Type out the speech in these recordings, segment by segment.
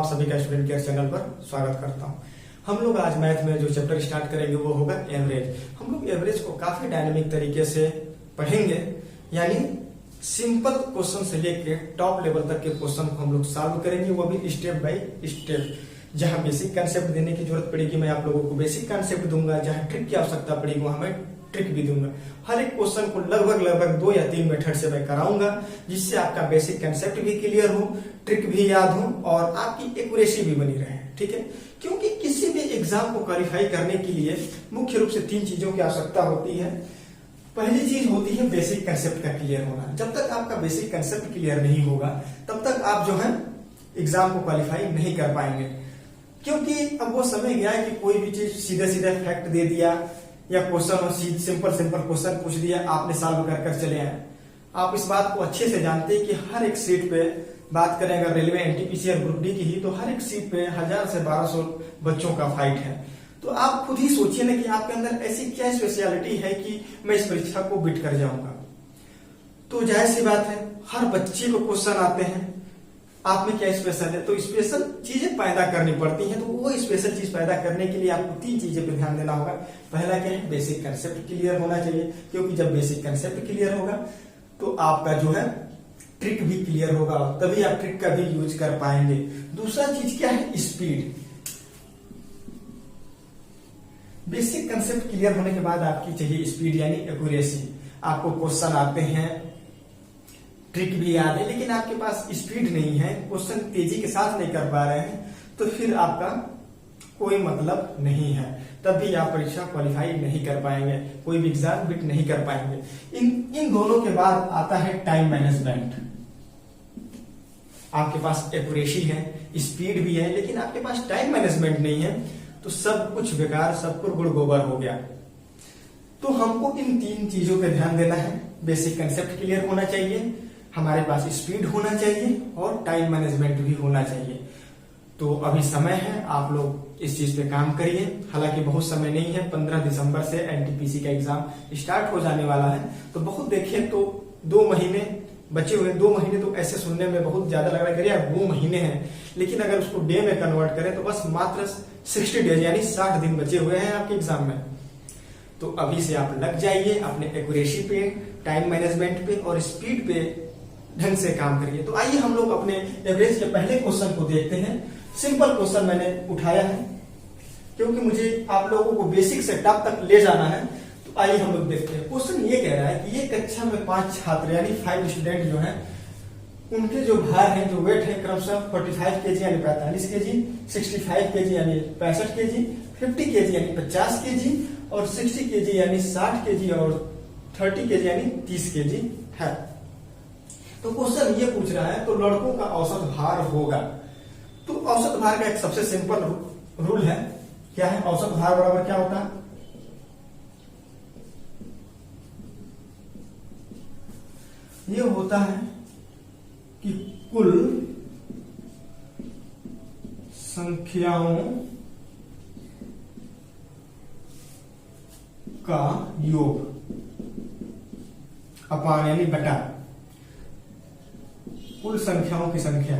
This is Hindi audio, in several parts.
आप सभी का स्टूडेंट केयर चैनल पर स्वागत करता हूं। हम लोग आज मैथ में जो चैप्टर स्टार्ट करेंगे वो होगा एवरेज। हम लोग एवरेज को काफी डायनेमिक तरीके से पढ़ेंगे, यानी सिंपल क्वेश्चन से लेके टॉप लेवल तक के क्वेश्चन को हम लोग सॉल्व करेंगे, वो भी स्टेप बाय स्टेप। जहां बेसिक कंसेप्ट देने की जरूरत पड़ेगी मैं आप लोगों को बेसिक कंसेप्ट दूंगा, जहां ट्रिक की आवश्यकता पड़ेगी वहां मैं ट्रिक भी दूंगा। हर एक क्वेश्चन को लगभग 2 या 3 मेथड से मैं कराऊंगा, जिससे आपका बेसिक कंसेप्ट भी क्लियर हो, ट्रिक भी याद हो और आपकी एक्यूरेसी भी बनी रहे। ठीक है, क्योंकि किसी भी एग्जाम को क्वालिफाई करने के लिए मुख्य रूप से 3 चीजों की आवश्यकता होती है। पहली चीज होती है बेसिक कंसेप्ट का क्लियर होना। जब तक आपका बेसिक कंसेप्ट क्लियर नहीं होगा तब तक आप जो है एग्जाम को क्वालिफाई नहीं कर पाएंगे, क्योंकि अब वो समय गया है कि कोई भी चीज सीधे फैक्ट दे दिया या क्वेश्चन सिंपल क्वेश्चन पूछ दिया, आपने सॉल्व कर चले आए। आप इस बात को अच्छे से जानते हैं कि हर एक सीट पे बात करें अगर रेलवे एनटीपीसी और ग्रुप डी की ही, तो हर एक सीट पे 1000 से 1200 बच्चों का फाइट है। तो आप खुद ही सोचिए ना कि आपके अंदर ऐसी क्या स्पेशलिटी है कि मैं इस परीक्षा को बीट कर जाऊंगा। तो जाहिर सी बात है, हर बच्चे को क्वेश्चन आते हैं, आप में क्या स्पेशल है, तो स्पेशल चीजें पैदा करनी पड़ती हैं। तो वो स्पेशल चीज पैदा करने के लिए आपको 3 चीजें पे ध्यान देना होगा। पहला क्या है, बेसिक कंसेप्ट क्लियर होना चाहिए, क्योंकि जब बेसिक कंसेप्ट क्लियर होगा तो आपका जो है ट्रिक भी क्लियर होगा, तभी आप ट्रिक का भी यूज कर पाएंगे। दूसरा चीज क्या है, स्पीड। बेसिक कंसेप्ट क्लियर होने के बाद आपकी चाहिए स्पीड, यानी एक्यूरेसी। आपको क्वेश्चन आते हैं, ट्रिक भी याद है, लेकिन आपके पास स्पीड नहीं है, क्वेश्चन तेजी के साथ नहीं कर पा रहे हैं, तो फिर आपका कोई मतलब नहीं है, तब भी आप परीक्षा क्वालिफाई नहीं कर पाएंगे, कोई भी एग्जाम बीट नहीं कर पाएंगे। इन दोनों के बाद आता है टाइम मैनेजमेंट। आपके पास एक्यूरेसी है, स्पीड भी है, लेकिन आपके पास टाइम मैनेजमेंट नहीं है, तो सब कुछ बेकार, सब कुछ गुड़ गोबर हो गया। तो हमको इन 3 चीजों पे ध्यान देना है। बेसिक कंसेप्ट क्लियर होना चाहिए, हमारे पास स्पीड होना चाहिए और टाइम मैनेजमेंट भी होना चाहिए। तो अभी समय है, आप लोग इस चीज पे काम करिए। हालांकि बहुत समय नहीं है, 15 दिसंबर से एनटीपीसी का एग्जाम स्टार्ट हो जाने वाला है। तो बहुत देखिए तो 2 महीने बचे हुए। 2 महीने तो ऐसे सुनने में बहुत ज्यादा लग रहा है यार 2 महीने हैं, लेकिन अगर उसको डे में कन्वर्ट करें तो बस मात्र 60 डेज यानी 60 दिन बचे हुए हैं आपके एग्जाम में। तो अभी से आप लग जाइए अपने एक्यूरेसी पे, टाइम मैनेजमेंट पे और स्पीड पे ढंग से काम करिए। तो आइए हम लोग अपने एवरेज के पहले क्वेश्चन को देखते हैं। सिंपल क्वेश्चन मैंने उठाया है, क्योंकि मुझे आप लोगों को बेसिक से टॉप तक ले जाना है। तो आइए हम लोग देखते हैं। क्वेश्चन ये कह रहा है कि ये कक्षा में 5 छात्र यानी 5 स्टूडेंट जो हैं, उनके जो भार है, जो वेट है क्रमशः 45 केजी यानी 45 केजी, 65 केजी यानी 65 केजी, 50 केजी यानी 50 केजी और 60 केजी यानी 60 केजी और 30 केजी यानी 30 केजी है। तो क्वेश्चन ये पूछ रहा है तो लड़कों का औसत भार होगा। तो औसत भार का एक सबसे सिंपल रूल है, क्या है, औसत भार बराबर क्या होता है, ये होता है कि कुल संख्याओं का योग अपान यानी बटा कुल संख्याओं की संख्या।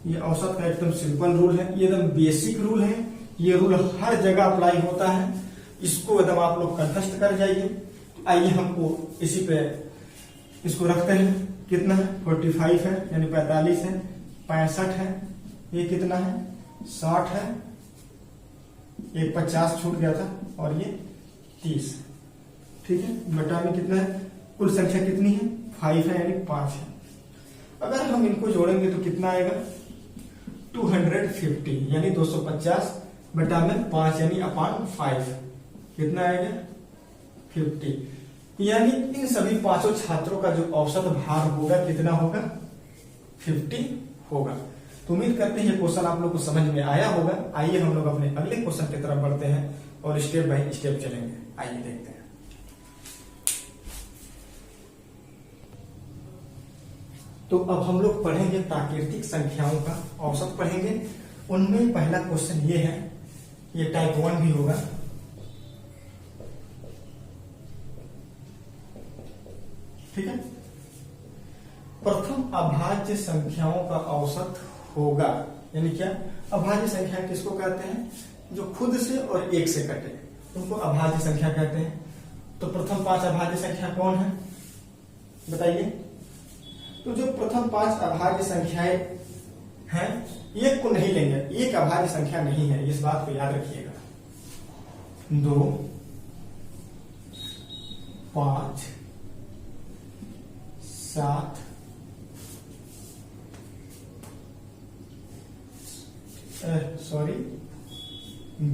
ये औसत का एकदम सिंपल रूल है, ये एकदम बेसिक रूल है, ये रूल हर जगह अप्लाई होता है, इसको एकदम आप लोग कंठस्थ कर जाइए। आइए हमको इसी पे इसको रखते हैं। कितना है, 45 है यानी 45 है, 65 है, ये कितना है 60 है, ये 50 छूट गया था और ये 30। ठीक है, बटा में कितना है, कुल संख्या कितनी है 5 है यानी 5 है। अगर हम इनको जोड़ेंगे तो कितना आएगा 250 यानी 250 बटा में 5 यानी अपान 5 कितना आएगा 50। यानी इन सभी 5 छात्रों का जो औसत भार होगा कितना होगा 50 होगा। तो उम्मीद करते हैं ये क्वेश्चन आप लोग को समझ में आया होगा। आइए हम लोग अपने अगले क्वेश्चन की तरफ बढ़ते हैं और स्टेप बाय स्टेप चलेंगे। आइए देखते हैं। तो अब हम लोग पढ़ेंगे प्राकृतिक संख्याओं का औसत पढ़ेंगे। उनमें पहला क्वेश्चन ये है, ये टाइप 1 भी होगा। ठीक है। प्रथम अभाज्य संख्याओं का औसत होगा, यानी क्या, अभाज्य संख्या किसको कहते हैं, जो खुद से और एक से कटे उनको अभाज्य संख्या कहते हैं। तो प्रथम 5 अभाज्य संख्या कौन है बताइए। तो जो प्रथम 5 अभाज्य संख्याएं हैं, एक को नहीं लेंगे, एक अभाज्य संख्या नहीं है, इस बात को याद रखिएगा। 2, 5, 7,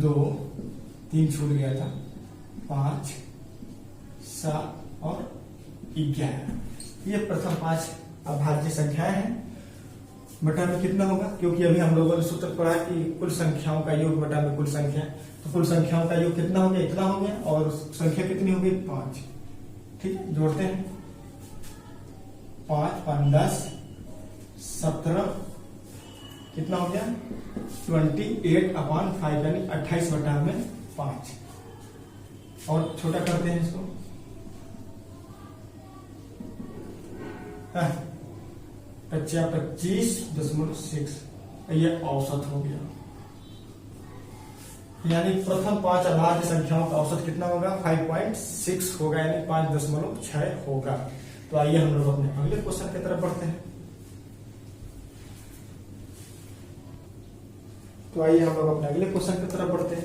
2, 3 छूट गया था, 5, 7 और 11, ये प्रथम 5 अभाज्य संख्याएं हैं। बटा में कितना होगा, क्योंकि अभी हम लोगों ने सूत्र पढ़ा कि कुल संख्याओं का योग बटा में कुल संख्या, तो कुल संख्याओं का योग कितना हो गया, इतना हो गया, और संख्या कितनी हो गई 5। ठीक है, जोड़ते हैं, 5, 5, 10, 17, कितना हो गया 28/5 यानी 28 बटा में 5। और छोटा करते हैं इसको, 25.6, ये औसत हो गया। यानी प्रथम 5 अभाज्य संख्याओं का औसत कितना होगा 5.6 होगा, यानी 5.6 होगा। तो आइए हम लोग अपने अगले क्वेश्चन की तरफ बढ़ते हैं।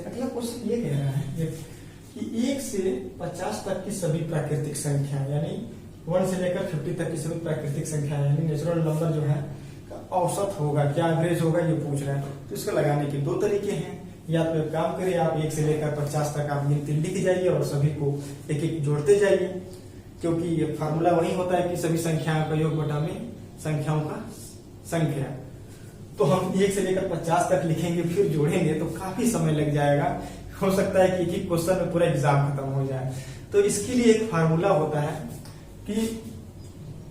अगला क्वेश्चन ये कह रहा है कि 1 से 50 तक की सभी प्राकृतिक संख्या, यानी 1 से लेकर 50 तक की सभी प्राकृतिक संख्या यानी नेचुरल नंबर जो है का औसत होगा, क्या एवरेज होगा, ये पूछ रहा है। तो इसको लगाने के 2 तरीके हैं। या तो एक काम करिए, आप 1 से लेकर 50 तक आप गिनती लिख जाइए और सभी को एक एक जोड़ते जाइए, क्योंकि ये फार्मूला वही होता है कि सभी संख्याओं का योग बटा में संख्याओं का संख्या। तो हम 1 से लेकर 50 तक लिखेंगे, फिर जोड़ेंगे तो काफी समय लग जाएगा, हो सकता है कि एक क्वेश्चन में पूरा एग्जाम खत्म हो जाए। तो इसके लिए एक फार्मूला होता है कि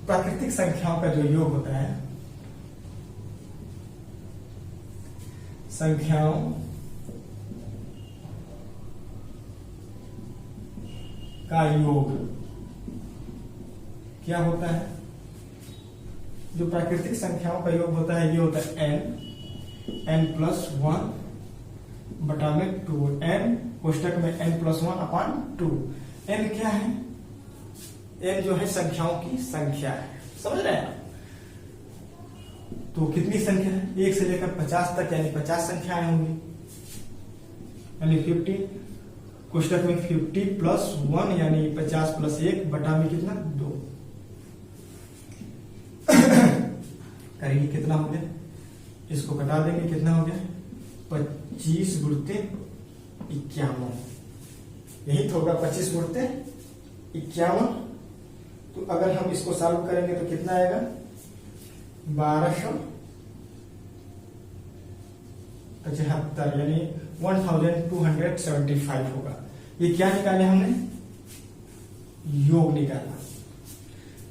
प्राकृतिक संख्याओं का जो योग होता है, संख्याओं का योग क्या होता है, जो प्राकृतिक संख्याओं का योग होता है ये होता है n+1 बटा में 2, n कोष्टक में n+1/2। n क्या है, n जो है संख्याओं की संख्या है, समझ रहे हैं। तो कितनी संख्या है 1 से लेकर 50 तक, यानी 50 संख्याएं होंगी, यानी 50 कोष्टक में 50+1 यानी 50 + 1 बटा में कितना 2। करेंगे कितना हो गया, इसको घटा देंगे, कितना हो गया 25 × 51, यही तो होगा 25 × 51। तो अगर हम इसको सॉल्व करेंगे तो कितना आएगा 1275 यानी 1275 होगा। ये क्या निकाले हमने, योग निकाला,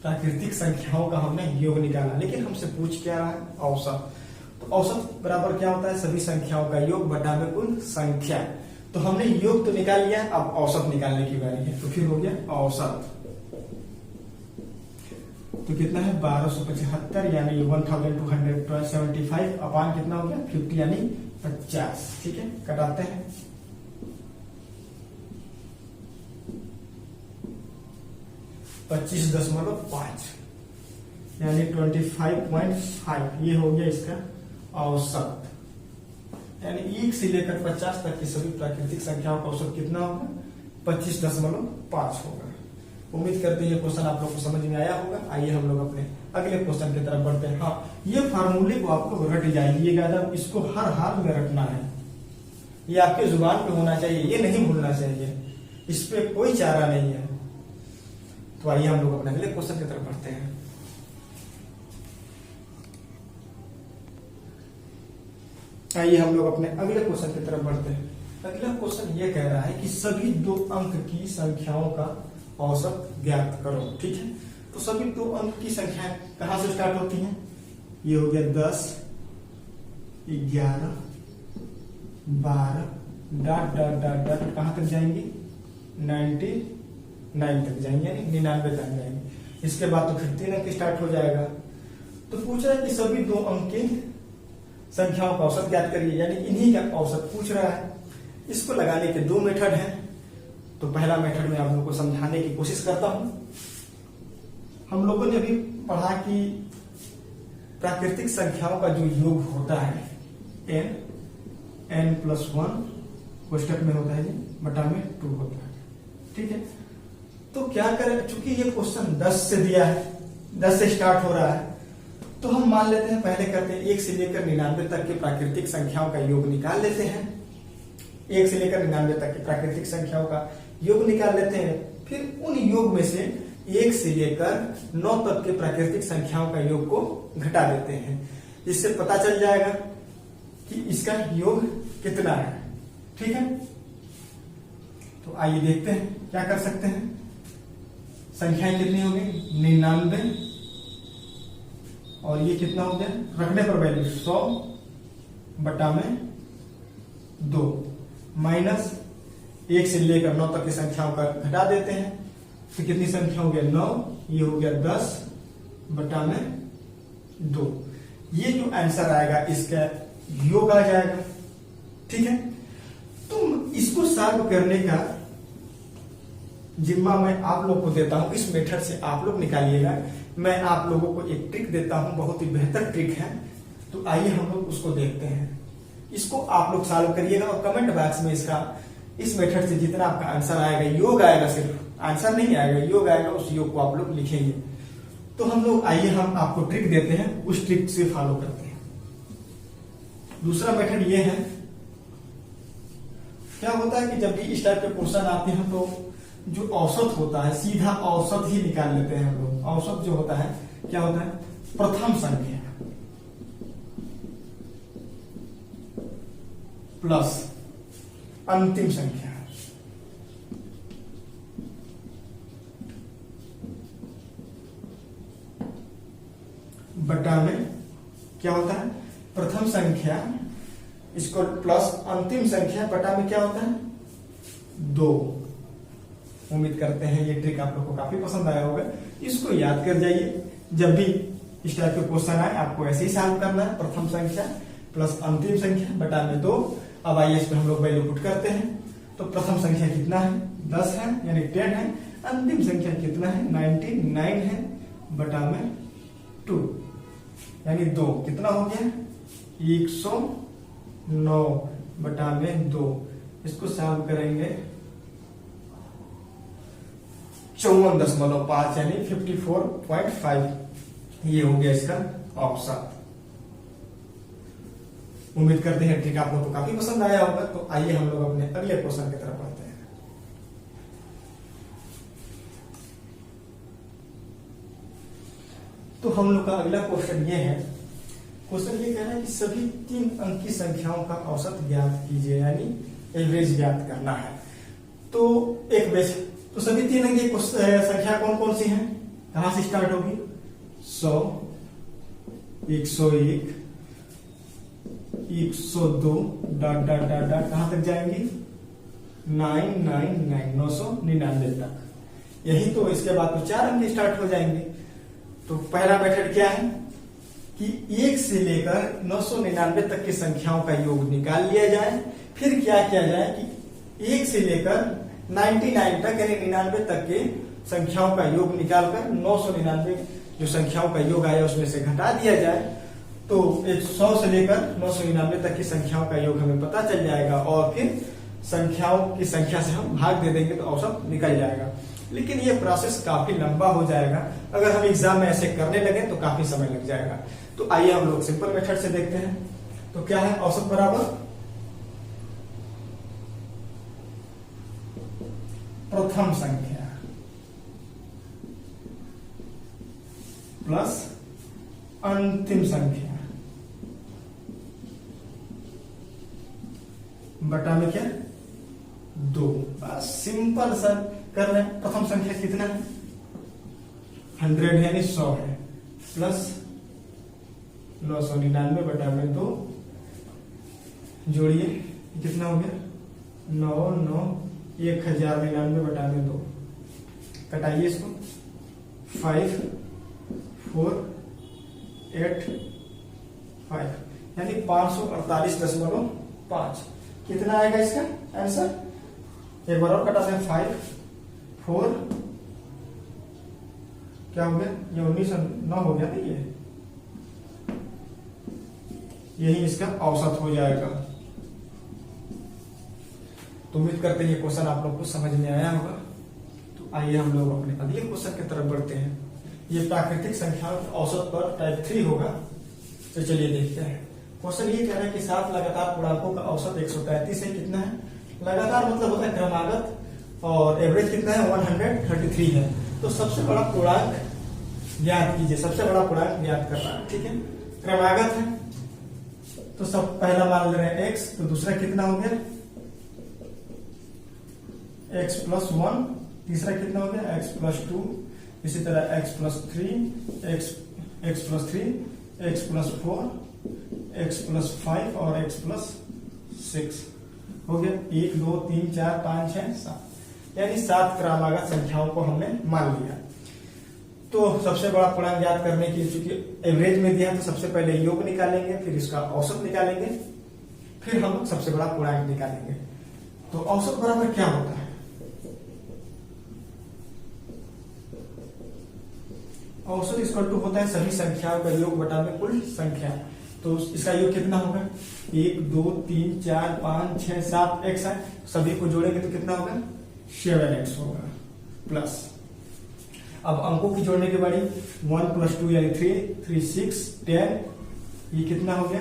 प्राकृतिक संख्याओं का हमने योग निकाला। लेकिन हमसे पूछ क्या रहा है, औसत। तो औसत बराबर क्या होता है, सभी संख्याओं का योग बटा में कुल संख्या। तो हमने योग तो निकाल लिया, अब औसत निकालने की बारी है। तो फिर हो गया औसत, तो कितना है 1275 यानी 1275 अपान कितना हो गया 50 यानी 50। ठीक है, कटाते हैं, (25.5) यानी 25.5, ये हो गया इसका औसत। यानी 1 से लेकर 50 तक की सभी प्राकृतिक संख्याओं का औसत कितना होगा 25.5 होगा। उम्मीद करते हैं ये क्वेश्चन आप लोग को समझ में आया होगा। आइए हम लोग अपने अगले क्वेश्चन की तरफ बढ़ते हैं। हाँ, ये फार्मूले को आपको रट जाइएगा, इसको हर हाल में रटना है, ये आपके जुबान पे होना चाहिए, ये नहीं भूलना चाहिए, इस पे कोई चारा नहीं है। तो आइए हम लोग अपने अगले क्वेश्चन की तरफ बढ़ते हैं। आइए हम लोग अपने अगले क्वेश्चन की तरफ बढ़ते हैं। अगला क्वेश्चन ये कह रहा है कि सभी 2 अंक की संख्याओं का औसत ज्ञात करो। ठीक है, तो सभी 2 अंक की संख्याएं कहां से स्टार्ट होती हैं, ये हो गया 10, 11, 12 डॉट डॉट डॉट डॉट कहां तक जाएंगे 99 तक जाएंगे, यानी 99 तक जाएंगे। इसके बाद तो फिर 3 अंक स्टार्ट हो जाएगा। तो पूछ रहा है कि सभी 2 अंक की संख्याओं का औसत ज्ञात करिए, यानी इन्हीं का औसत पूछ रहा है। इसको लगाने के 2 मेथड हैं। तो पहला मेथड में आप लोगों को समझाने की कोशिश करता हूं। हम लोगों ने अभी पढ़ा कि प्राकृतिक संख्याओं का जो योग होता है n+1 कोष्टक में होता है जी, बटा में 2 होता है। ठीक है, तो क्या करें, चूंकि ये क्वेश्चन 10 से दिया है, 10 से स्टार्ट हो रहा है, तो हम मान लेते हैं, पहले करते हैं 1 से लेकर 99 तक के प्राकृतिक संख्याओं का योग निकाल लेते हैं। 1 से लेकर 99 तक की प्राकृतिक संख्याओं का योग निकाल लेते हैं। फिर उन योग में से 1 से लेकर 9 तक के प्राकृतिक संख्याओं का योग को घटा देते हैं। इससे पता चल जाएगा कि इसका योग कितना है। ठीक है, तो आइए देखते हैं क्या कर सकते हैं। संख्याएं कितनी होगी, 99, और ये कितना हो गया, रखने पर वैल्यू 100 बटा में 2, माइनस 1 से लेकर 9 तक की संख्याओं का घटा देते हैं। तो कितनी संख्या हो गया, 9, ये हो गया 10 बटा में 2। ये जो आंसर आएगा इसका योग आ जाएगा। ठीक है, तो इसको सॉल्व करने का जिम्मा मैं आप लोग को देता हूं। इस मेथड से आप लोग निकालिएगा। मैं आप लोगों को एक ट्रिक देता हूं, बहुत ही बेहतर ट्रिक है। तो आइए हम लोग उसको देखते हैं। इसको आप लोग सॉल्व करिएगा और कमेंट बॉक्स में इसका, इस मेथड से जितना आपका आंसर आएगा, योग आएगा, सिर्फ आंसर नहीं आएगा, योग आएगा, उस योग को आप लोग लिखेंगे। तो हम लोग, आइए हम आपको ट्रिक देते हैं, उस ट्रिक से फॉलो करते हैं। दूसरा मेथड ये है, क्या होता है कि जब भी इस टाइप के क्वेश्चन आते हैं तो जो औसत होता है, सीधा औसत ही निकाल लेते हैं हम लोग। औसत जो होता है, क्या होता है, प्रथम संख्या प्लस अंतिम संख्या बटा में क्या होता है, प्रथम संख्या इसको प्लस अंतिम संख्या बटा में क्या होता है, 2। उम्मीद करते हैं ये ट्रिक आप लोग को काफी पसंद आया होगा। इसको याद कर जाइए, जब भी इस टाइप के क्वेश्चन आए आपको ऐसे ही सॉल्व करना है। प्रथम संख्या प्लस अंतिम संख्या बटा में 2। अब आइए इसमें हम लोग वैल्यू पुट करते हैं। तो प्रथम संख्या कितना है, 10 है, यानी 10 है। अंतिम संख्या कितना है, 99 है, बटा में 2, यानी 2 कितना हो गया, 109 बटा में 2। इसको सॉल्व करेंगे 54.5 यानी 54.5। ये हो गया इसका औसत। उम्मीद करते हैं ट्रिक आप लोग को काफी पसंद आया होगा। तो आइए हम लोग अपने अगले क्वेश्चन की तरफ बढ़ते हैं। तो हम लोग का अगला क्वेश्चन ये है, क्वेश्चन ये कह रहा है कि सभी 3 अंक की संख्याओं का औसत ज्ञात कीजिए, यानी एवरेज ज्ञात करना है। तो एवरेज, तो सभी 3 अंक की संख्या कौन कौन सी हैं, कहां से स्टार्ट होगी, 100, 101, 102 डॉट डॉट डॉट डॉट कहां तक जाएंगी, 999 तक। यही तो, इसके बाद तो 4 अंक स्टार्ट हो जाएंगे। तो पहला मेथड क्या है कि 1 से लेकर 999 तक की संख्याओं का योग निकाल लिया जाए। फिर क्या किया जाए कि 1 से लेकर 99 तक यानी 99 तक के संख्याओं का योग निकालकर 999 जो संख्याओं का योग आया उसमें से घटा दिया जाए। तो 100 से लेकर 999 तक की संख्याओं का योग हमें पता चल जाएगा और फिर संख्याओं की संख्या से हम भाग दे देंगे तो औसत निकल जाएगा। लेकिन ये प्रोसेस काफी लंबा हो जाएगा, अगर हम एग्जाम में ऐसे करने लगे तो काफी समय लग जाएगा। तो आइए हम लोग सिंपल मेथड से देखते हैं। तो क्या है, औसत बराबर प्रथम संख्या प्लस अंतिम संख्या बटा में क्या, 2। बस सिंपल सर कर रहे हैं। प्रथम संख्या कितना है, 100 यानी 100 है, प्लस 999 बटा में 2, जोड़िए कितना हो गया, 1099 बटा में 2, कटाइए इसको, 5,4,8,5 यानी 548.5। कितना आएगा इसका आंसर? एक बार और कटा दें, 5 4 क्या हो गया, ये 19 हो गया ना, यही इसका औसत हो जाएगा। तो उम्मीद करते हैं ये क्वेश्चन आप लोग को समझ में आया होगा। तो आइए हम लोग अपने अगले क्वेश्चन की तरफ बढ़ते हैं। ये प्राकृतिक संख्याओं के औसत पर टाइप 3 होगा। तो चलिए देखते हैं। क्वेश्चन ये कह रहा है कि 7 लगातार पूर्णांकों का औसत 133 है। कितना है? लगातार मतलब होता है क्रमागत, और एवरेज कितना है? 133 है। तो सबसे बड़ा पूर्णांक ज्ञात कीजिए। सबसे बड़ा पूर्णांक ज्ञात करना है, ठीक है। क्रमागत है तो सब पहला मान ले रहे हैं x, तो दूसरा कितना हो गया? x + 1, तीसरा कितना हो गया? x + 2, इसी तरह x + 3, x + 3, x + 4, x + 5 और x + 6 हो गया। 1 2 3 4 5 6 7, यानी 7 क्रमागत संख्याओं को हमने मान लिया। तो सबसे बड़ा पूर्णांक ज्ञात करने के लिए चूंकि एवरेज में दिया, तो सबसे पहले योग निकालेंगे, फिर इसका औसत निकालेंगे, फिर हम सबसे बड़ा पूर्णांक निकालेंगे। तो औसत बराबर क्या होता है? औसत इक्वल टू होता है सभी संख्याओं का योग बटा में कुल संख्या। तो इसका योग कितना होगा? 1 2 3 4 5 6 7 x है। सभी को जोड़ेंगे तो कितना होगा? 7x होगा प्लस। अब अंकों की जोड़ने के बारी 1 + 2 यानी 3 3 6 10, ये कितना हो गया?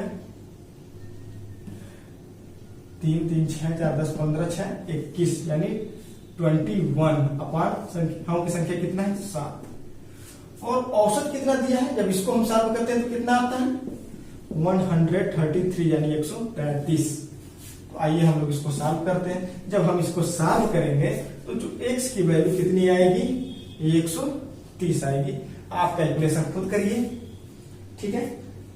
3 3 6 4 10 15 6 21 यानी 21 अपान संख्याओं की संख्या कितना है? 7। और औसत कितना दिया है? जब इसको हम सॉल्व करते हैं तो कितना आता है? 133 यानी 133। तो आइए हम लोग इसको सॉल्व करते हैं। जब हम इसको सॉल्व करेंगे तो जो x की वैल्यू कितनी आएगी? 130 आएगी। आप कैलकुलेशन खुद करिए, ठीक है।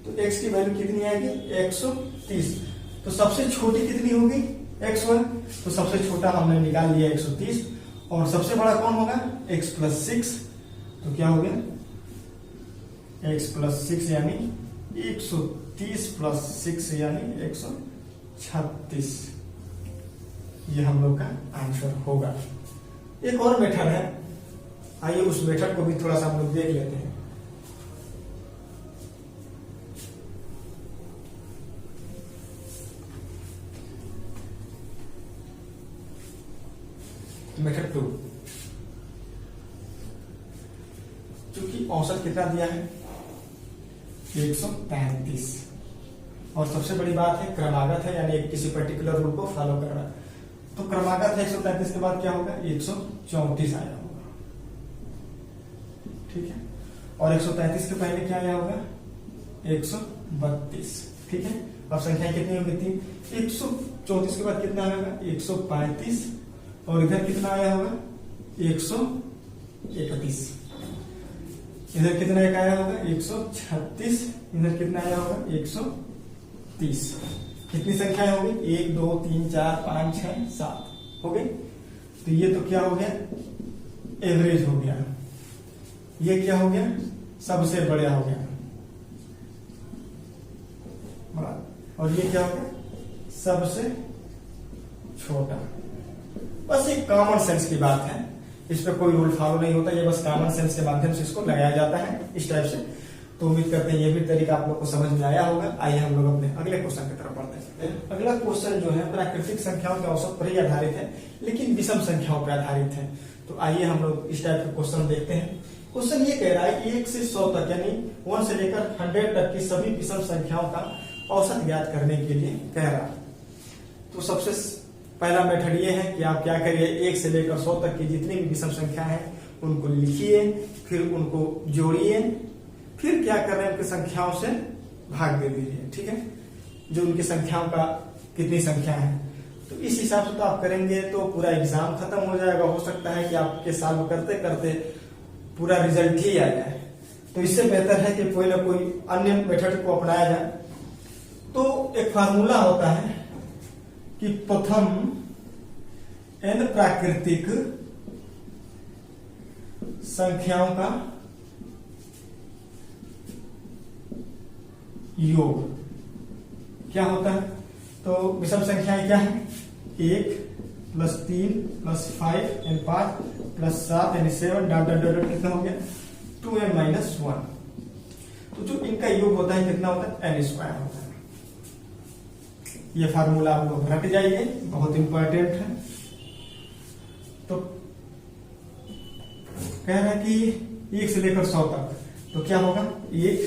तो x की वैल्यू कितनी आएगी? 130। तो सबसे छोटी कितनी होगी? x1। तो सबसे छोटा हमने निकाल लिया 130, और सबसे बड़ा कौन होगा? x + 6। तो क्या हो गया? x + 6 यानी 130 + 6 यानी 136। ये हम लोग का आंसर होगा। एक और मेथड है, आइए उस मेथड को भी थोड़ा सा हम लोग देख लेते हैं। मेथड 2, चूंकि औसत कितना दिया है? 133, और सबसे बड़ी बात है क्रमागत है, यानी किसी पर्टिकुलर रूल को फॉलो कर रहा है। तो क्रमागत है 133 के बाद क्या होगा? 134 आया होगा, ठीक है। और 133 के पहले क्या आया होगा? 132, ठीक है। अब संख्या कितनी होगी? 3। 134 के बाद कितना आएगा? 135, और इधर कितना आया होगा? 131। इधर कितना एक आया होगा? 136। इधर कितना आया होगा? 130। कितनी संख्या होगी? 1 2 3 4 5 6 7 हो गई। तो ये तो क्या हो गया? एवरेज हो गया। ये क्या हो गया? सबसे बड़ा हो गया बड़ा। और ये क्या हो गया? सबसे छोटा। बस एक कॉमन सेंस की बात है, इस पे कोई रूल फॉलो नहीं होता, ये बस कॉमन सेंस के माध्यम से इसको लगाया जाता है इस टाइप से। तो उम्मीद करते हैं ये भी तरीका आप लोग को समझ में आया होगा। आइए हम लोग अपने अगले क्वेश्चन की तरफ बढ़ते हैं। अगला क्वेश्चन जो है प्राकृतिक संख्याओं के औसत पर ही आधारित है, लेकिन विषम संख्याओं पर आधारित है। तो आइए हम लोग इस टाइप के क्वेश्चन देखते हैं। क्वेश्चन ये कह रहा है कि 1 से 100 तक यानी 1 से लेकर 100 तक की सभी विषम संख्याओं का औसत ज्ञात करने के लिए कह रहा है। तो सबसे पहला मेथड ये है कि आप क्या करिए, 1 से लेकर 100 तक की जितनी भी विषम संख्या है उनको लिखिए, फिर उनको जोड़िए, फिर क्या कर रहे हैं उनकी संख्याओं से भाग दे दीजिए, ठीक है। जो उनकी संख्याओं का कितनी संख्या है, तो इस हिसाब से तो आप करेंगे तो पूरा एग्जाम खत्म हो जाएगा। हो सकता है कि आपके सॉल्व करते करते पूरा रिजल्ट ही आ जाए। तो इससे बेहतर है कि कोई ना कोई अन्य मेथड को अपनाया जाए। तो एक फार्मूला होता है कि प्रथम n प्राकृतिक संख्याओं का योग क्या होता है? तो विषम संख्याएं क्या है? 1 प्लस 3 प्लस 5 यानी 5 प्लस 7 यानी 7 डॉट डॉट डॉट कितना हो गया? 2n minus 1। तो जो इनका योग होता है कितना होता है? n स्क्वायर होता है। ये फार्मूला आप लोग रट जाइए, बहुत इंपॉर्टेंट है। तो कह रहा है कि 1 से लेकर 100 तक, तो क्या होगा? 1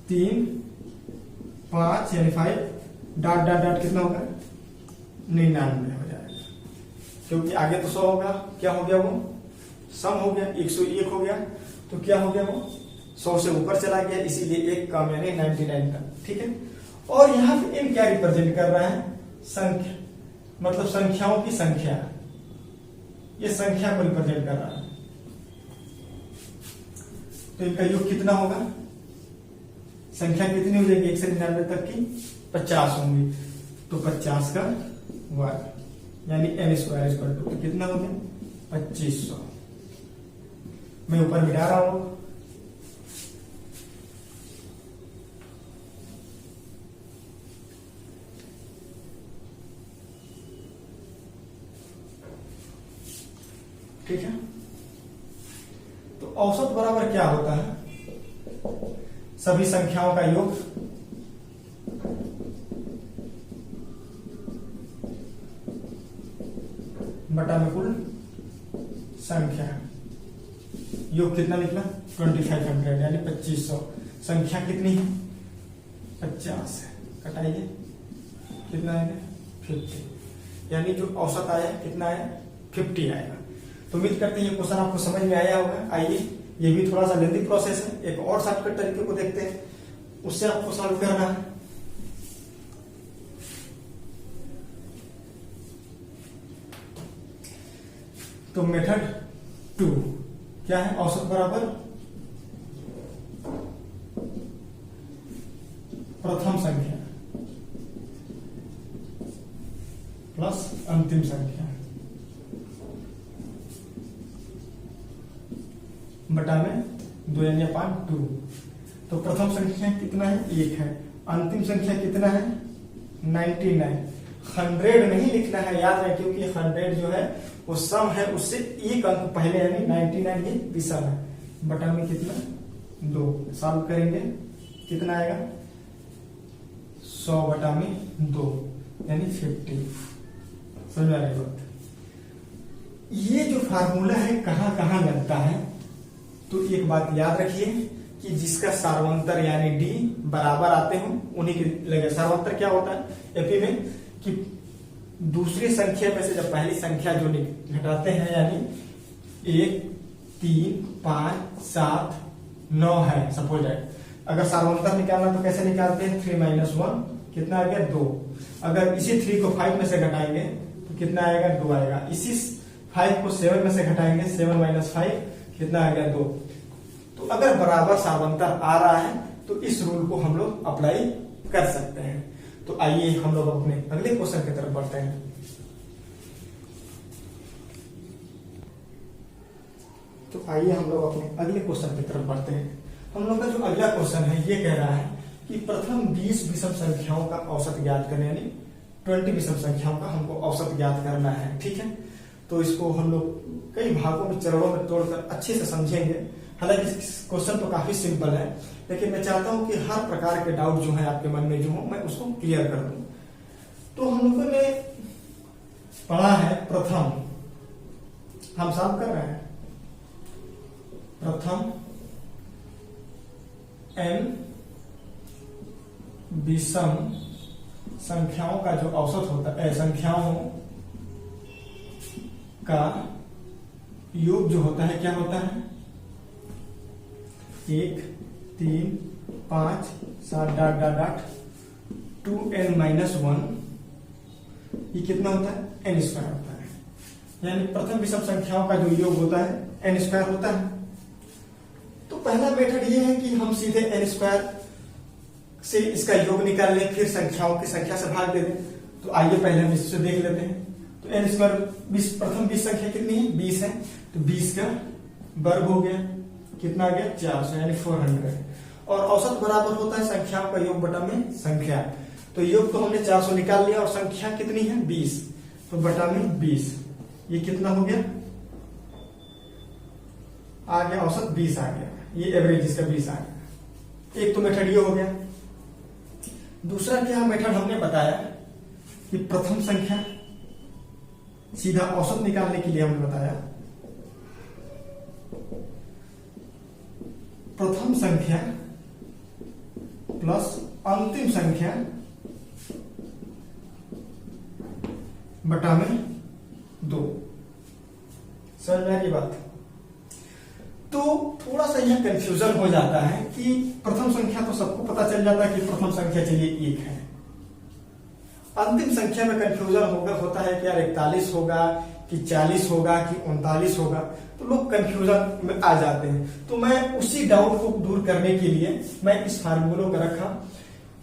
3 5 यानी 5 डॉट डॉट डॉट कितना होगा? 99 हो जाएगा, क्योंकि आगे तो 100 होगा। क्या हो गया? वो सम हो गया, 101 हो गया। तो क्या हो गया? वो 100 से ऊपर चला गया, इसीलिए एक कम यानी 99 तक। ठीक है। और यहां पे n क्या रिप्रेजेंट कर रहा है? संख्या, मतलब संख्याओं की संख्या। ये संख्या को रिप्रेजेंट कर रहा है। तो इनका योग कितना होगा? संख्या कितनी हो जाएगी 1 से 99 तक की? 50 होंगी। तो 50 का वर्ग यानी n स्क्वायर इक्वल टू कितना हो गया? 2500। मैं ऊपर मिटा रहा हूं। ठीक है। तो औसत बराबर क्या होता है? सभी संख्याओं का योग बटा में कुल संख्या। योग कितना निकला? 2500 यानी 2500। संख्या कितनी है? 50 है। कटाइए, कितना आएगा? 50। यानी जो औसत आया कितना आया? 50 आएगा। तो उम्मीद करते हैं ये क्वेश्चन आपको समझ में आया होगा। आइए, ये भी थोड़ा सा लेंथी प्रोसेस है, एक और शॉर्टकट तरीके को देखते हैं, उससे आपको सॉल्व करना है। तो मेथड 2 क्या है? औसत बराबर प्रथम संख्या प्लस अंतिम संख्या बटा में 2 यानी 2। तो प्रथम संख्या कितना है? 1 है। अंतिम संख्या कितना है? 99। 100 नहीं लिखना है, याद रहे, क्योंकि 100 जो है वो सम है, उससे एक अंक पहले यानी 99 ये विषम है। बटा में कितना? 2। सॉल्व करेंगे कितना आएगा? 100 बटा में 2 यानी 50। समझ आ रही बात? ये जो फार्मूला है कहां कहां लगता है? तो एक बात याद रखिए कि जिसका सार्वंतर यानी d बराबर आते हो उन्हीं के लगे। सार्वंतर क्या होता है एपी में? कि दूसरी संख्या में से जब पहली संख्या जो घटाते हैं, यानी 1 3 5 7 9 है सपोज दैट। अगर सार्वंतर निकालना तो कैसे निकालते हैं? 3 - 1 कितना आ गया? 2। अगर इसी 3 को 5 में से घटाएंगे तो कितना आएगा? 2 आएगा। इसी 5 को 7 में से घटाएंगे, 7 - 5 कितना आ गया? 2। तो अगर बराबर सार्वंतर आ रहा है तो इस रूल को हम लोग अप्लाई कर सकते हैं। तो आइए हम लोग अपने अगले क्वेश्चन की तरफ बढ़ते हैं। तो आइए हम लोग अपने अगले क्वेश्चन की तरफ बढ़ते हैं। हम लोग का जो अगला क्वेश्चन है ये कह रहा है कि प्रथम 20 विषम संख्याओं का औसत ज्ञात करने, यानी 20 विषम संख्याओं का हमको औसत ज्ञात करना है। ठीक है। तो इसको हम लोग कई भागों में, चरणों में तोड़कर अच्छे से समझेंगे। हालांकि क्वेश्चन तो काफी सिंपल है, लेकिन मैं चाहता हूं कि हर प्रकार के डाउट जो है आपके मन में जो हो, मैं उसको क्लियर कर दूं। तो हम लोगों ने पढ़ा है प्रथम, हम सॉल्व कर रहे हैं। प्रथम n विषम संख्याओं का जो औसत होता है, संख्याओं का योग जो होता है क्या होता है? 1 3 5 7 डॉट डॉट डॉट 2n - 1 ये कितना होता है? n स्क्वायर होता है। यानी प्रथम विषम संख्याओं का जो योग होता है n स्क्वायर होता है। तो पहला मेथड ये है कि हम सीधे n स्क्वायर से इसका योग निकाल लें, फिर संख्याओं की संख्या से भाग दे दें। तो आइए पहले हम इससे देख लेते हैं। तो n स्क्वायर प्रथम 20 संख्या कितनी है? 20 है। तो 20 का वर्ग हो गया, कितना आ गया? 400 यानी 400। और औसत बराबर होता है संख्याओं का योग बटा में संख्या। तो योग को हमने 400 निकाल लिया और संख्या कितनी है 20, तो बटा में 20, ये कितना हो गया, आ गया औसत 20 आ गया, ये एवरेज इसका 20 आ गया। एक तो मेथड ये हो गया। दूसरा क्या मेथड हमने बताया कि प्रथम संख्या सीधा औसत निकालने के लिए हमने बताया प्रथम संख्या प्लस अंतिम संख्या बटा में 2। समझ में आ रही बात? तो थोड़ा सा यह कंफ्यूजन हो जाता है कि प्रथम संख्या तो सबको पता चल जाता है कि प्रथम संख्या चलिए 1 है, अंतिम संख्या में कंफ्यूजन होता है कि यार 41 होगा कि 40 होगा कि 39 होगा, तो लोग कंफ्यूजन में आ जाते हैं। तो मैं उसी डाउट को दूर करने के लिए मैं इस फार्मूलों को रखा।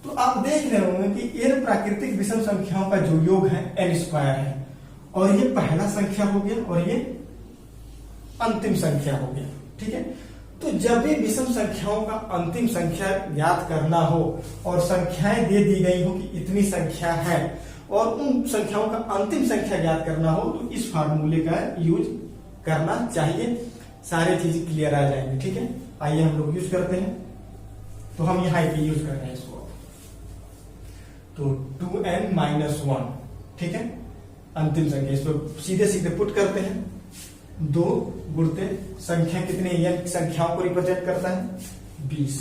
तो आप देख रहे होंगे कि n प्राकृतिक विषम संख्याओं का जो योग है n² है, और ये पहला संख्या हो गया और ये अंतिम संख्या हो गया, ठीक है। तो जब भी विषम संख्याओं का अंतिम संख्या ज्ञात करना हो और संख्याएं दे दी गई हो कि इतनी संख्या है और उन संख्याओं का अंतिम संख्या ज्ञात करना हो, तो इस फार्मूले का यूज करना चाहिए, सारे चीज क्लियर आ जाएंगे, ठीक है। आइए हम लोग यूज करते हैं। तो हम यहाँ पे यूज कर रहे हैं इसको, तो 2n-1, ठीक है, अंतिम संख्या, इसको सीधे सीधे पुट करते हैं। 2 गुणते संख्या कितनी है, संख्याओं को रिप्रेजेंट करता है 20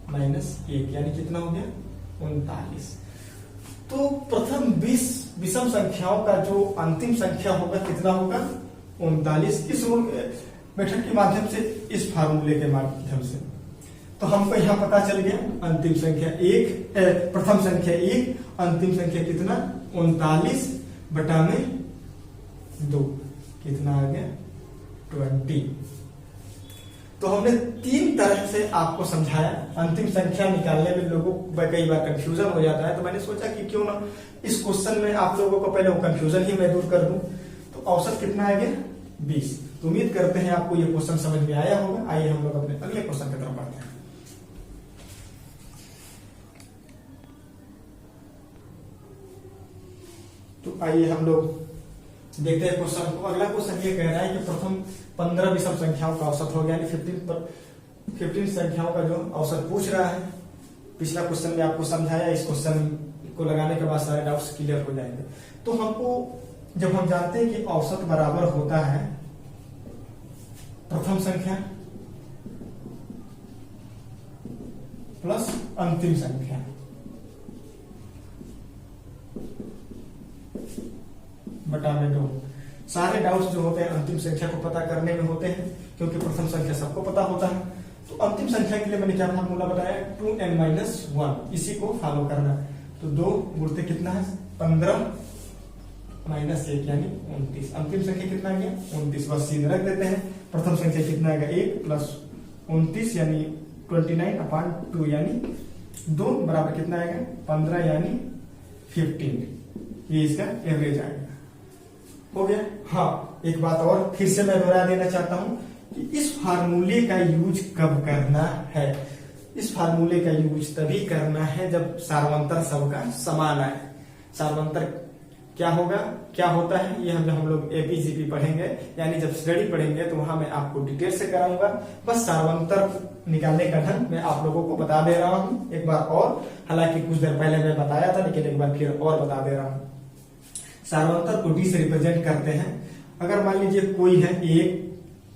माइनस 1, यानी कितना हो गया 39। तो प्रथम 20 विषम संख्याओं का जो अंतिम संख्या होगा कितना होगा 39, इस मेथड के माध्यम से, इस फार्मूले के माध्यम से। तो हमको यहां पता चल गया अंतिम संख्या 1, प्रथम संख्या 1, अंतिम संख्या कितना 39 बटा में 2, कितना आ गया 20। तो हमने 3 तरह से आपको समझाया। अंतिम संख्या निकालने में लोगों को कई बार कंफ्यूजन हो जाता है, तो मैंने सोचा कि क्यों ना इस क्वेश्चन में आप लोगों को पहले वो कंफ्यूजन ही मैं दूर कर दूं। तो औसत कितना आ गया 20। तो उम्मीद करते हैं आपको ये क्वेश्चन समझ में आया होगा। आइए हम लोग अपने अगले क्वेश्चन की तरफ बढ़ते हैं। तो आइए हम लोग देखते हैं क्वेश्चन को। अगला क्वेश्चन ये कह रहा है कि प्रथम 15 विषम संख्याओं का औसत हो गया, यानी 15 संख्याओं का जो औसत पूछ रहा है। पिछला क्वेश्चन में आपको समझाया, इस क्वेश्चन को लगाने के बाद सारे डाउट्स क्लियर हो जाएंगे। तो हमको, जब हम जानते हैं कि औसत बराबर होता है प्रथम संख्या प्लस अंतिम संख्या बटा में 2। सारे डाउट्स जो होते हैं अंतिम संख्या को पता करने में होते हैं, क्योंकि प्रथम संख्या सबको पता होता है। तो अंतिम संख्या के लिए मैंने क्या फार्मूला बताया 2n-1, इसी को फॉलो करना। तो 2 गुणते कितना है 15 माइनस 1 यानी 29। अंतिम संख्या कितना आ गया 29, बस सीधे रख देते हैं। प्रथम संख्या कितना आएगा 1 प्लस 29 यानी 29/2, यानी 2 बराबर कितना आएगा 15 यानी 15। ये इसका एवरेज आएगा, हो गया। हाँ, एक बात और फिर से मैं दोहरा देना चाहता हूं कि इस फार्मूले का यूज कब करना है। इस फार्मूले का यूज तभी करना है जब सार्वंतर सबका समान आए। सार्वंतर क्या होगा, क्या होता है, ये हम लोग एपीजीपी पढ़ेंगे, यानी जब श्रेणी पढ़ेंगे तो वहां मैं आपको डिटेल से कराऊंगा। बस सार्वंतर निकालने का ढंग मैं आप लोगों को बता दे रहा हूं एक बार और। हालांकि कुछ देर पहले मैं बताया था, लेकिन एक बार फिर और बता दे रहा हूं। सार्वंतर को डी से रिप्रेजेंट करते हैं। अगर मान लीजिए कोई है 1,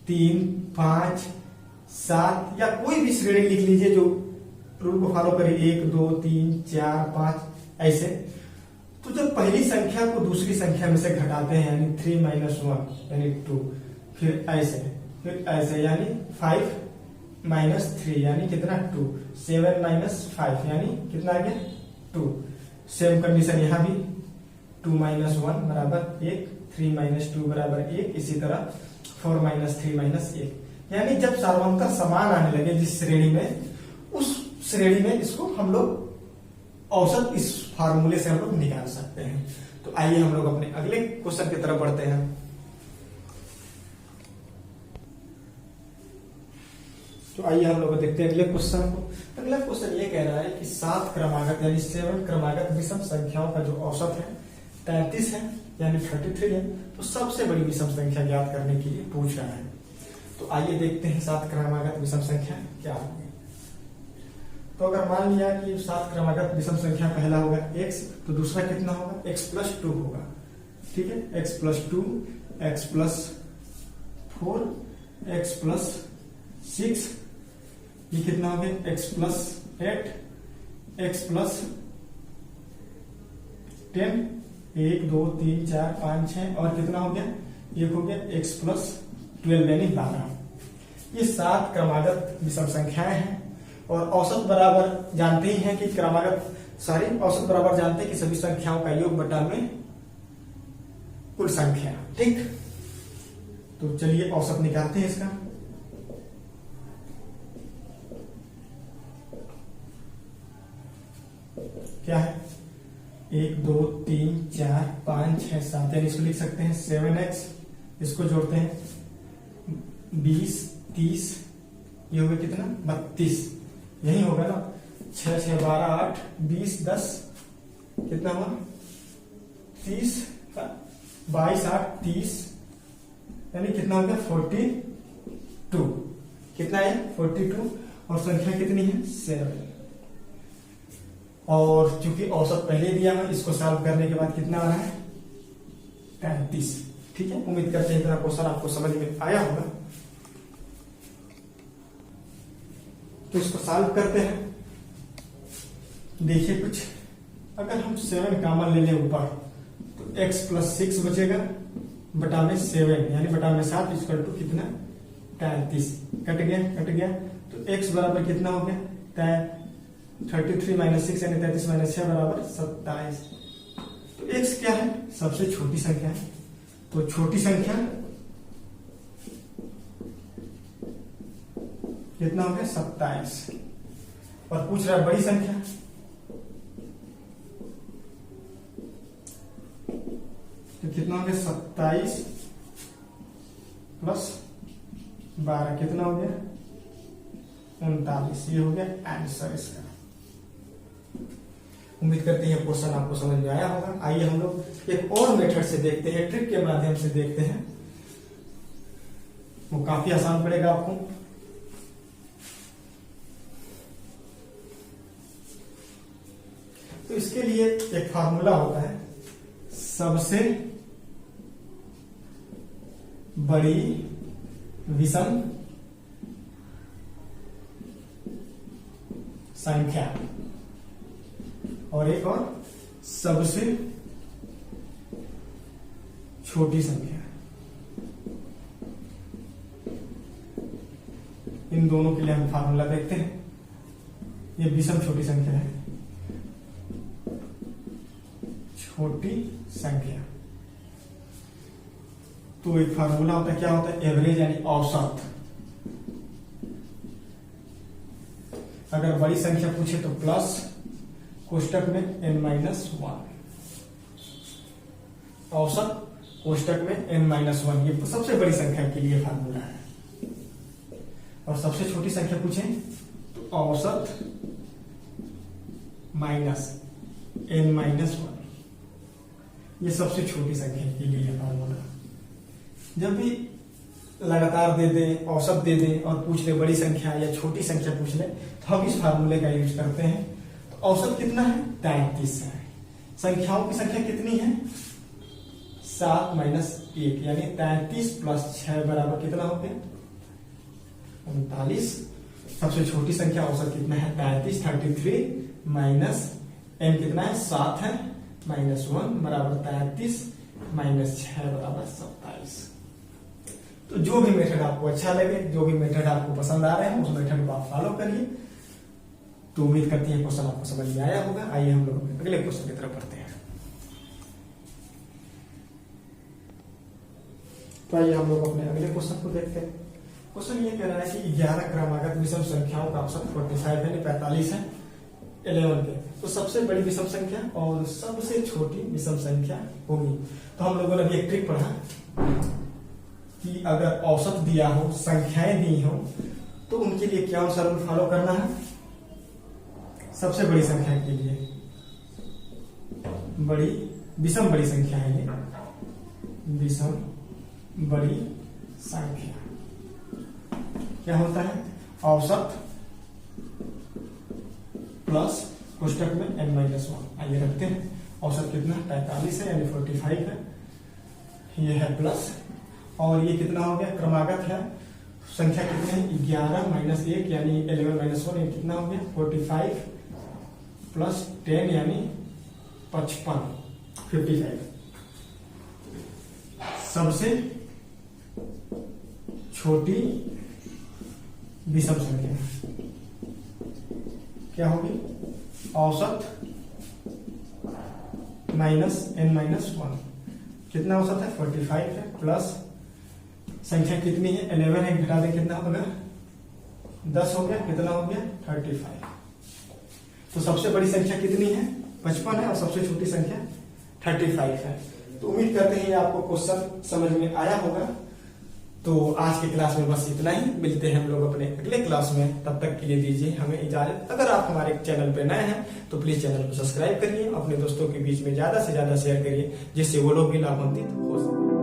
3, 5, 7 या कोई भी श्रेणी लिख लीजिए जो रूल को फॉलो करे, 1, 2, 3, 4, 5 ऐसे। तो जब पहली संख्या को दूसरी संख्या में से घटाते हैं, यानी 3 - 1 यानी 2, फिर ऐसे यानी 5 - 3 यानी कितना 2, 7 - 5 यानी कितना आ गया 2। सेम कंडीशन यहाँ भी 2 - 1 बराबर 1, 3 - 2 बराबर 1, इसी तरह 4 - 3 - 1। यानी जब सार्वंतर समान आने लगे जिस श्रेणी में, उस श्रेणी में इसको हम लोग औसत इस फार्मूले से हम लोग निकाल सकते हैं। तो आइए हम लोग अपने अगले क्वेश्चन की तरफ बढ़ते हैं। तो आइए हम लोग देखते हैं अगले क्वेश्चन को। अगला क्वेश्चन ये कह रहा है कि 7 क्रमागत यानी 7 क्रमागत विषम संख्याओं का जो औसत है 33 है यानी 33 है, तो सबसे बड़ी विषम संख्या ज्ञात करने के लिए पूछ रहा है। तो आइए देखते हैं 7 क्रमागत विषम संख्या क्या होगी। तो अगर मान लिया कि 7 क्रमागत विषम संख्या पहला होगा x, तो दूसरा कितना होगा x प्लस 2 होगा। ठीक है, x plus 2, x plus 4, x plus 6, ये कितना हो गया x प्लस 8, x प्लस 10, 1 2 3 4 5 6 और कितना हो गया, एक हो गया x प्लस 12 यानी 12। ये 7 क्रमागत विषम संख्याएं हैं और औसत बराबर जानते ही हैं कि क्रमागत सारी औसत बराबर जानते हैं कि सभी संख्याओं का योग बटा में कुल संख्या। ठीक, तो चलिए औसत निकालते हैं इसका। क्या है 1 2 3 4 5 6 7 यानी इसको लिख सकते हैं 7x, इसको जोड़ते हैं 20 30, ये हो गया कितना 32, यही होगा ना 6 6 12 8 20 10, कितना हुआ 30, 22 8 30 यानी कितना हो गया 42, कितना है 42 और संख्या कितनी है 7। और चूंकि औसत पहले दिया है, इसको सॉल्व करने के बाद कितना आ रहा है 33। ठीक है, उम्मीद करते हैं इतना क्वेश्चन आपको समझ में आया होगा। तो इसको सॉल्व करते हैं। देखिए कुछ, अगर हम 7 कॉमन ले लें ऊपर तो x प्लस 6 बचेगा बटा में 7 यानी बटा में 7 इक्वल टू कितना 33, कट गया तो x बराबर कितना हो गया 33 माइनस 6 यानी 33 माइनस 6 बराबर 27। तो x क्या है, सबसे छोटी संख्या है, तो छोटी संख्या कितना हो गया 27 और पूछ रहा है बड़ी संख्या, तो कितना हो गया 27 प्लस 12 कितना हो गया 39। ये हो गया आंसर इसका। उम्मीद करते हैं क्वेश्चन आपको समझ में आया होगा। आइए हम लोग एक और मेथड से देखते हैं, ट्रिक के माध्यम से देखते हैं, वो काफी आसान पड़ेगा आपको। तो इसके लिए एक फार्मूला होता है, सबसे बड़ी विषम संख्या और एक और सबसे छोटी संख्या, इन दोनों के लिए हम फार्मूला देखते हैं। ये विषम छोटी संख्या है, छोटी संख्या, तो एक फार्मूला होता है, क्या होता है एवरेज यानी औसत। अगर बड़ी संख्या पूछे तो प्लस कोष्टक में n-1, औसत कोष्टक में n-1, ये सबसे बड़ी संख्या के लिए फार्मूला है। और सबसे छोटी संख्या पूछे तो औसत माइनस n-1, ये सबसे छोटी संख्या के लिए फार्मूला। जब भी लगातार दे दे, औसत दे दे और पूछ ले बड़ी संख्या या छोटी संख्या पूछ ले, तो हम इस फार्मूले का यूज करते हैं। तो औसत कितना है 33 है, संख्याओं की संख्या कितनी है 7 माइनस 1 यानी 33 प्लस 6 बराबर कितना हो गया 39। सबसे छोटी संख्या औसत कितना है 33, 33 माइनस n कितना है 7 है माइनस 1 बराबर 33 माइनस 6 बराबर 27। तो जो भी मेथड आपको अच्छा लगे, जो भी मेथड आपको पसंद आ रहे हैं, उस मेथड को आप फॉलो करिए। तो उम्मीद करती है क्वेश्चन आपको समझ में आया होगा। आइए हम लोग अगले क्वेश्चन की तरफ बढ़ते हैं। तो आइए हम लोग अपने अगले क्वेश्चन को देखते हैं। क्वेश्चन ये कह रहा है कि 11 क्रमागत विषम संख्याओं का औसत 45 यानी 45 है 11 के, तो सबसे बड़ी विषम संख्या और सबसे छोटी विषम संख्या होगी। तो हम लोगों ने अभी एक ट्रिक पढ़ा कि अगर औसत दिया हो, संख्याएं दी हो, तो उनके लिए क्या सा रूल फॉलो करना है? सबसे बड़ी संख्या के लिए विषम बड़ी संख्या है ये, विषम बड़ी संख्या क्या होता है? औसत प्लस कोष्टक में n-1। आइए रखते हैं। औसत कितना? 45 है यानी 45 है, ये है प्लस, और ये कितना हो गया? क्रमागत है, संख्या कितने है? 11 माइनस 1 यानी 11 माइनस 1, ये कितना हो गया? 45 प्लस 10 यानी 55। सबसे छोटी विषम संख्या क्या होगी? औसत माइनस n-1। कितना औसत है? 45 है, प्लस संख्या कितनी है? 11 है, घटा दें कितना होगा? 10 हो गया, कितना हो गया? 35। तो सबसे बड़ी संख्या कितनी है? 55 है, और सबसे छोटी संख्या 35 है। तो उम्मीद करते हैं आपको क्वेश्चन समझ में आया होगा। तो आज की क्लास में बस इतना ही, मिलते हैं हम लोग अपने अगले क्लास में, तब तक के लिए दीजिए हमें इजाजत। अगर आप हमारे चैनल पे नए हैं तो प्लीज चैनल को सब्सक्राइब करिए, अपने दोस्तों के बीच में ज्यादा से ज्यादा शेयर करिए, जिससे वो लोग भी लाभान्वित हो सके।